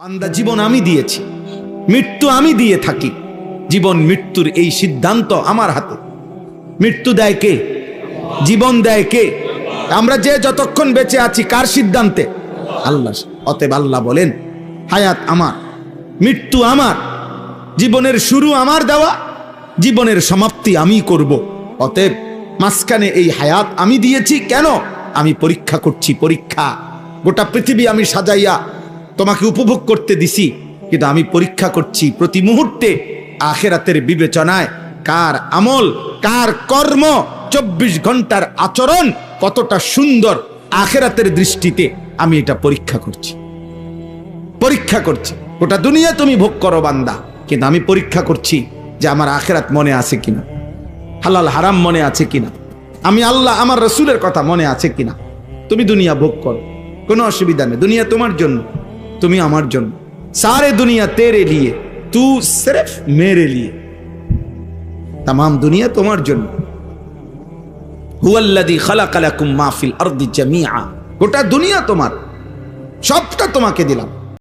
বান্দা জীবন আমি দিয়েছি, মৃত্যু আমি দিয়ে থাকি। জীবন মৃত্যুর এই সিদ্ধান্ত আমার হাতে। মৃত্যু দেয় কে? জীবন দেয় কে? আমরা যে যতক্ষণ বেঁচে আছি কার সিদ্ধান্তে? আল্লাহ। অতএব আল্লাহ বলেন, হায়াত আমার, মৃত্যু আমার, জীবনের শুরু আমার দেওয়া, জীবনের সমাপ্তি আমি করব। অতএব মাঝখানে এই হায়াত আমি দিয়েছি। কেন? আমি পরীক্ষা করছি। পরীক্ষা। গোটা পৃথিবী আমি সাজাইয়া তোমাকে উপভোগ করতে দিছি, কিন্তু আমি পরীক্ষা করছি প্রতি মুহূর্তে আখিরাতের বিবেচনায় কার আমল, কার কর্ম, 24 ঘন্টার আচরণ কতটা সুন্দর আখিরাতের দৃষ্টিতে আমি এটা পরীক্ষা করছি। পরীক্ষা করছি। গোটা দুনিয়া তুমি ভোগ করো বান্দা, কিন্তু আমি পরীক্ষা করছি যে আমার আখিরাত মনে আছে কিনা, হালাল হারাম মনে আছে কিনা, আমি আল্লাহ আমার রসুলের কথা মনে আছে কিনা। তুমি দুনিয়া ভোগ করো, কোনো অসুবিধা নেই। দুনিয়া তোমার জন্য, তুমি আমার জন্য। सारे दुनिया तेरे लिए, तू सिर्फ मेरे लिए। तमाम दुनिया तुम्हार जন্য। हुवल्लज़ी खलक़ लकुम मा फिल अर्दि जमीआ। গোটা দুনিয়া তোমার, সবটা তোমাকে দিলাম।